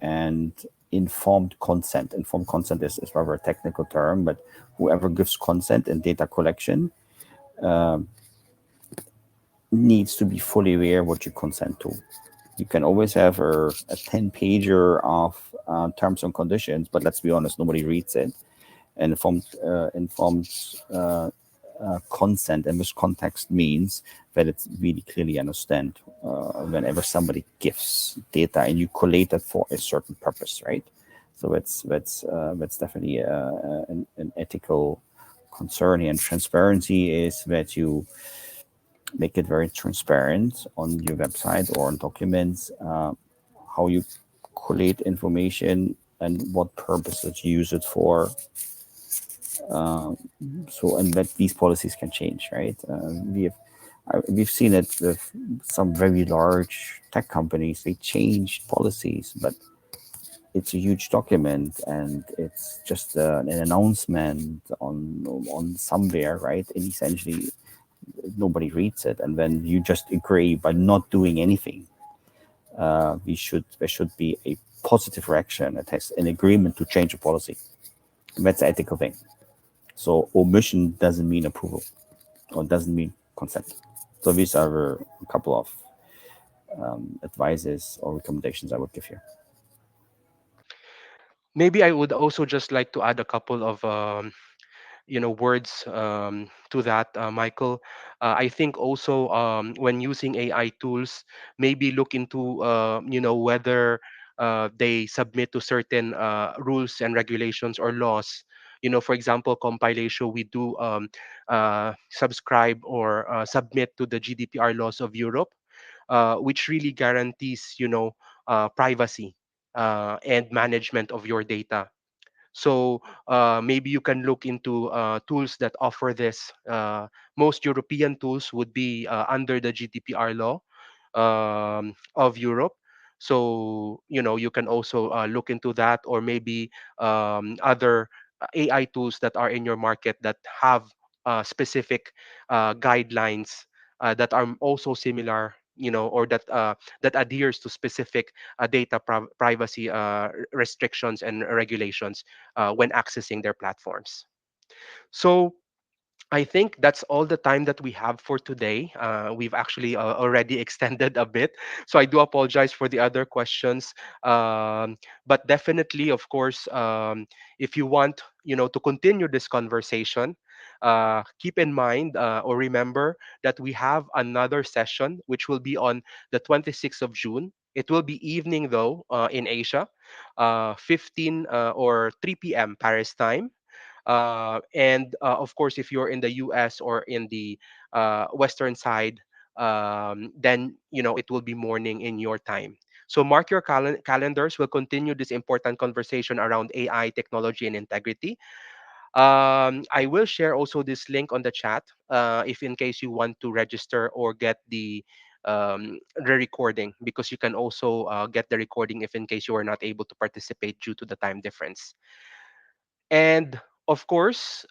and informed consent. Informed consent is rather a technical term, but whoever gives consent in data collection needs to be fully aware what you consent to. You can always have a 10 pager of terms and conditions, but let's be honest, nobody reads it. And informed consent and this context means that it's really clearly understand whenever somebody gives data and you collate it for a certain purpose, right? So that's definitely an ethical concern here. And transparency is that you make it very transparent on your website or on documents how you collate information and what purposes you use it for. So and that these policies can change, right? We've seen it with some very large tech companies. They change policies, but it's a huge document and it's just an announcement on somewhere, right? And essentially nobody reads it, and then you just agree by not doing anything. There should be a positive reaction. It has an agreement to change a policy. That's the ethical thing. So omission doesn't mean approval or doesn't mean consent. So these are a couple of advices or recommendations I would give here. Maybe I would also just like to add a couple of words to that, Michael. I think also when using AI tools, maybe look into whether they submit to certain rules and regulations or laws. For example, Compilatio, we do subscribe or submit to the GDPR laws of Europe, which really guarantees privacy and management of your data. So maybe you can look into tools that offer this. Most European tools would be under the GDPR law of Europe. So you can also look into that, or maybe other AI tools that are in your market that have specific guidelines that are also similar, or that adheres to specific privacy restrictions and regulations when accessing their platforms. So I think that's all the time that we have for today. We've actually already extended a bit, so I do apologize for the other questions. But definitely, of course, if you want, to continue this conversation, keep in mind or remember that we have another session which will be on the 26th of June. It will be evening though in Asia, 15 or 3 p.m. Paris time. And of course, if you're in the US or in the western side, then it will be morning in your time. So mark your calendars. We'll continue this important conversation around AI, technology, and integrity. I will share also this link on the chat if in case you want to register or get the recording, because you can also get the recording if in case you are not able to participate due to the time difference. And of course,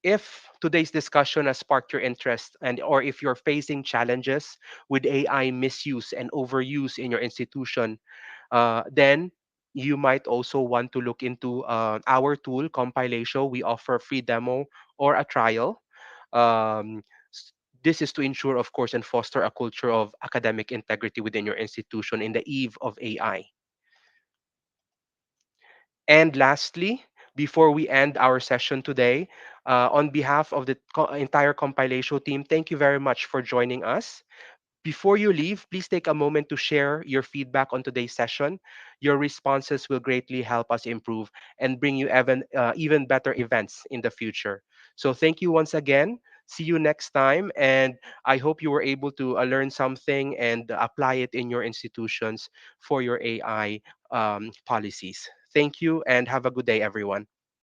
if today's discussion has sparked your interest, and or if you're facing challenges with AI misuse and overuse in your institution, then you might also want to look into our tool, Compilatio. We offer free demo or a trial. Um, this is to ensure, of course, and foster a culture of academic integrity within your institution in the eve of AI. And lastly, before we end our session today, on behalf of the entire Compilation team, thank you very much for joining us. Before you leave, please take a moment to share your feedback on today's session. Your responses will greatly help us improve and bring you even better events in the future. So thank you once again. See you next time. And I hope you were able to learn something and apply it in your institutions for your AI policies. Thank you and have a good day, everyone.